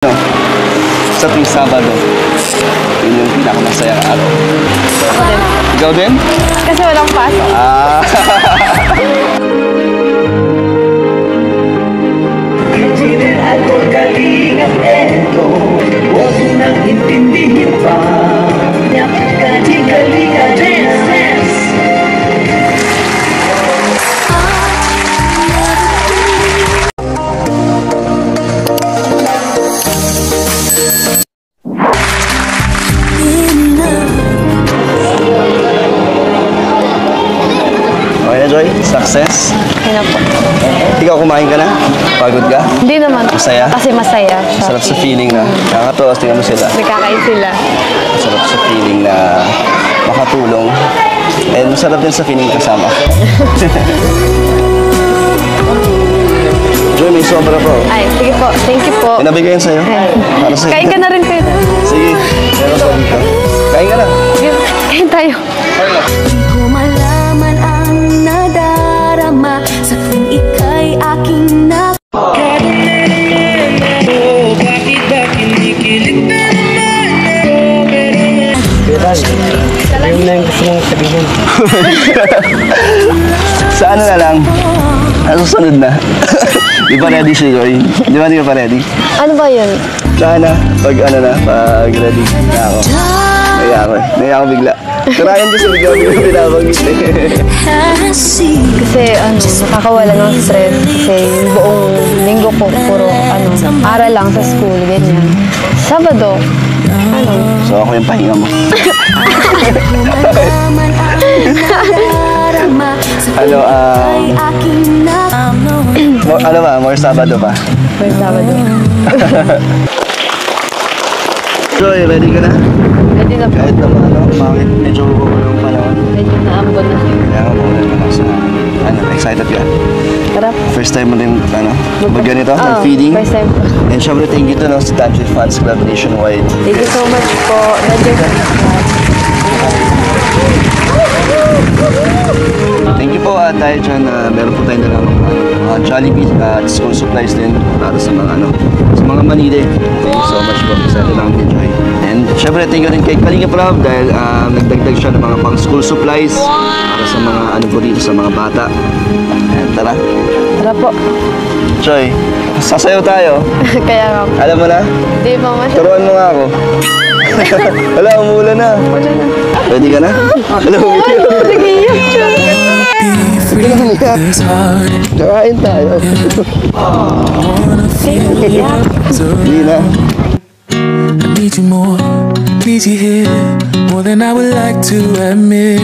No, sa tuwing Sabado, yun yung pinakamasayang araw. Ako din. Ikaw din? Kasi walang pasok. Ah. At kung kalingat eto, huwag mo nang intindihin pa. Napakalinga, dance, dance. Okay na, Joy? Success? Yun na po. Ikaw, kumain ka na? Pagod ka? Hindi naman. Masaya? Kasi masaya. Sarap sa feeling na nakakatawa, tingnan mo sila. Nagkakain sila. Sarap sa feeling na makatulong. And masarap din sa feeling kasama. Joy, may sobra po. Ay, sige po. Thank you po. Pinabigay yan sa'yo. Para sa'yo. Kain ka na rin kayo. Sige, meron pa dito. Kain ka na. Sige, kain tayo. Ko malaman ang nadarama sa tuwing ika'y aking na. Yung na yung gusto mong sabihin. Sa ano na lang? Susunod na. Di pa ready si Joy? Di ba di ka pa ready? Ano ba yun? Sana, pag ano na, pag ready na ako. Naya ako bigla. Karayan kasi bigla ko binabanggit eh. Kasi nakakawala ng stress. Kasi yung buong linggo ko, puro aral lang sa school, ganyan. Sabado, So ako yung pahinga mo. Ano ba? More Sabado pa? may Sabado. Joy, ready ka na? Pwede na po. Kahit naman bakit medyo yung panahon. Medyo naambon na. Kaya nga muna naman sa excited ka? Tara. First time mo din, mag ganito, Oo, feeding? first time po. And syempre, thank you to sa Tantric Fans Club Nationwide. Thank you so much po. Thank you po dahil dyan, meron po tayong dalang Jollibee at school supplies din para sa mga Manide. Thank you so much po sa ito lang enjoy. And syempre, thank you rin kay Kalinga Prab dahil nagdagdag siya ng mga pang school supplies para sa mga po dito sa mga bata. And tara. Tara po. Joy, sasayaw tayo. Kaya nga po. Alam mo na? Hindi pa masyadong. Turuan mo nga ako. Wala, umulan na. Ready ka na? Wala, umiiyak. Nag-iiyak siya. Kakain tayo. Hindi na. I need you more, need you here, more than I would like to admit.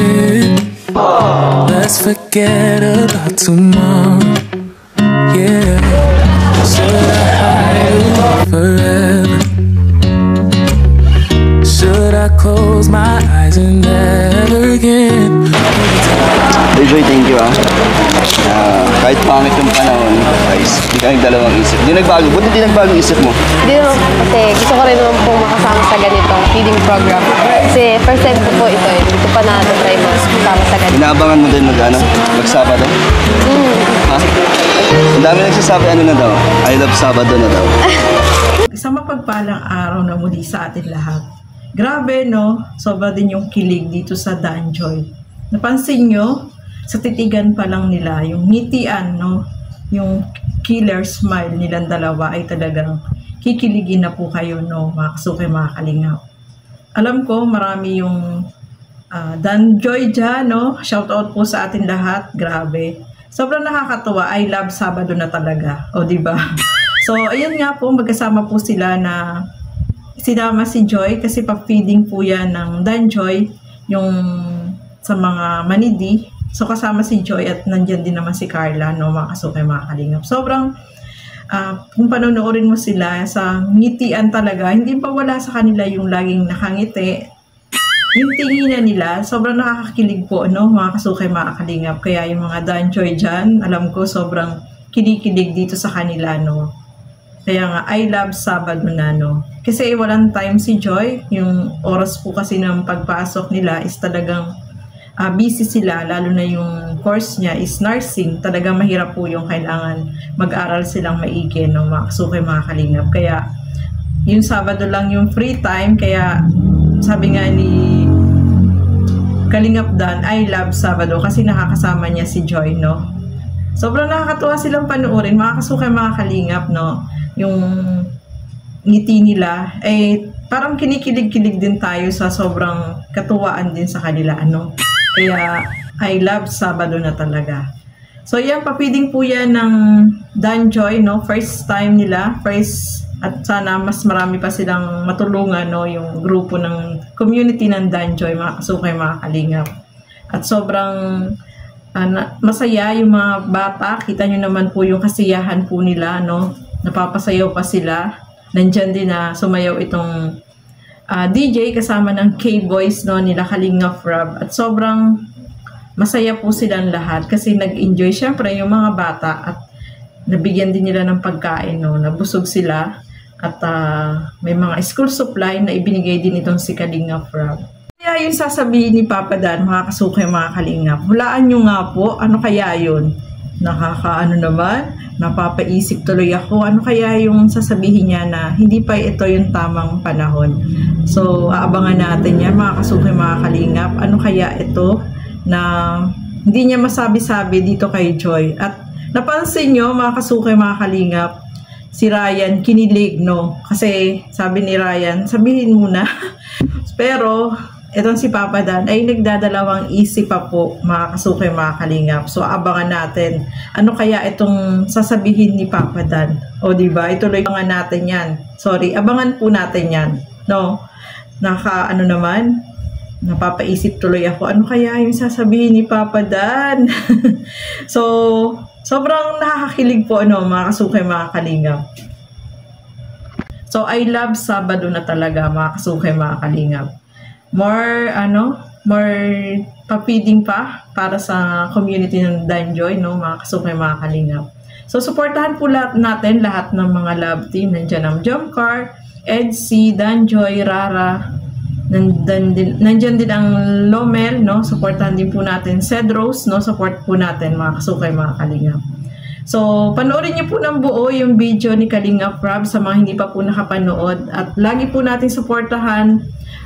Let's forget about tomorrow, yeah. Should I hide away forever? Should I close my eyes and never again? Hey Joy, thank you kahit pangit yung panahon, guys, hindi ka nagdalawang isip. Hindi nagbago. Buti hindi nagbago yung isip mo. Hindi naman kasi gusto ko rin naman pong makasama sa ganitong feeding program. Kasi first time ko po ito eh. Hindi ko pa na-try makasama sa ganito. Inaabangan mo din mag-Sabado? Ha? Ang dami nagsasabi na daw. I love Sabado na daw. Sa mapagpalang araw na muli sa atin lahat. Grabe no, sobra din yung kilig dito sa Danjoy. Napansin nyo, sa titigan pa lang nila, yung ngitian, no, yung killer smile nilang dalawa ay talagang kikiligin na po kayo, no, mga kasuke, mga kalingap. Alam ko, marami yung Danjoy dyan, no, shout out po sa atin lahat, grabe. Sobrang nakakatuwa, I love Sabado na talaga, o diba? So, ayun nga po, magkasama po sila na sinama si Joy kasi pa-feeding po yan ng Danjoy, yung sa mga manidi. So kasama si Joy at nandyan din naman si Carla, no, mga kasuke, mga kalingap. Sobrang, kung panonoorin mo sila sa ngitian talaga, hindi pa wala sa kanila yung laging nakangiti. Yung tinginan nila, sobrang nakakakilig po, no, mga kasuke, mga kalingap. Kaya yung mga Danjoy dyan, alam ko sobrang kinikilig dito sa kanila, no. Kaya nga, I love Sabado na, no. Kasi walang time si Joy, yung oras po kasi ng pagpasok nila is talagang busy sila, lalo na yung course niya is nursing. Talagang mahirap po yung kailangan mag-aral silang maigi, no, mga kasuke, mga kalingap. Kaya yung Sabado lang yung free time, kaya sabi nga ni Kalingap Dan, I love Sabado kasi nakakasama niya si Joy, no? Sobrang nakakatuwa silang panuorin, mga kasukay, mga kalingap, no? Yung ngiti nila, parang kinikilig-kilig din tayo sa sobrang katuwaan din sa kanila, ano? Kaya, I love Sabado na talaga. So, yan, papiding po yan ng Danjoy, no? First time nila, at sana mas marami pa silang matulungan, no? Yung grupo ng community ng Danjoy, mga kasukay, mga kalingap. At sobrang masaya yung mga bata. Kita nyo naman po yung kasiyahan po nila, no? Napapasayaw pa sila. Nandyan din na sumayaw itong DJ kasama ng K-Boys, no? Nila Kalingap Rob. At sobrang masaya po silang lahat kasi nag-enjoy syempre yung mga bata at nabigyan din nila ng pagkain, no? Nabusog sila at may mga school supply na ibinigay din itong si Kalingap Rob. Kaya yung sasabihin ni Papa Dan, mga kasukay, mga kalingap, hulaan nyo nga po, ano kaya yun? Nakakaano naman, napapaisip tuloy ako, ano kaya yung sasabihin niya na hindi pa ito yung tamang panahon. So, aabangan natin yan, mga kasukay, mga kalingap, ano kaya ito na hindi niya masabi-sabi dito kay Joy. At napansin nyo, mga kasukay, mga kalingap, si Ryan kinilig, no? Kasi sabi ni Ryan, sabihin muna. Pero itong si Papa Dan ay nagdadalawang isip pa po, mga kasukay, mga kalingap. So, abangan natin. Ano kaya itong sasabihin ni Papa Dan? O, diba? Ituloy abangan natin yan. Sorry, abangan po natin yan. No? Naman, napapaisip tuloy ako. Ano kaya yung sasabihin ni Papa Dan? So, sobrang nakakakilig po, mga kasukay, mga kalingap. So, I love Sabado na talaga, mga kasukay, mga kalingap. More papiding pa para sa community ng Danjoy, no, mga kasukay, mga kalingap. So, supportahan po natin lahat ng mga love team. Nandiyan ang Jomcar, Edsy, Danjoy, Rara. Nandiyan din ang Lomel, no? Supportahan din po natin Cedros, no? Support po natin, mga kasukay, mga kalingap. So, panoorin niyo po ng buo yung video ni Kalingap Rob sa mga hindi pa po nakapanood. At lagi po natin supportahan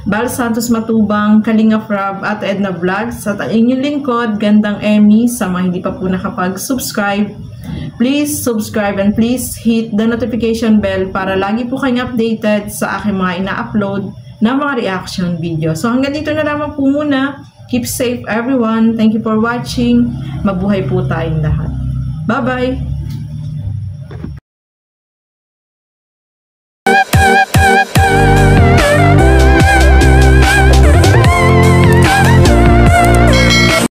Bal Santos Matubang, Kalingap Rob at Edna Vlogs. At ang inyong lingkod, Gandang Emmy, sa mga hindi pa po nakapag-subscribe. Please subscribe and please hit the notification bell para lagi po kayong updated sa aking mga ina-upload na mga reaction video. So hanggang dito na lamang po muna. Keep safe everyone. Thank you for watching. Mabuhay po tayong lahat. Bye-bye!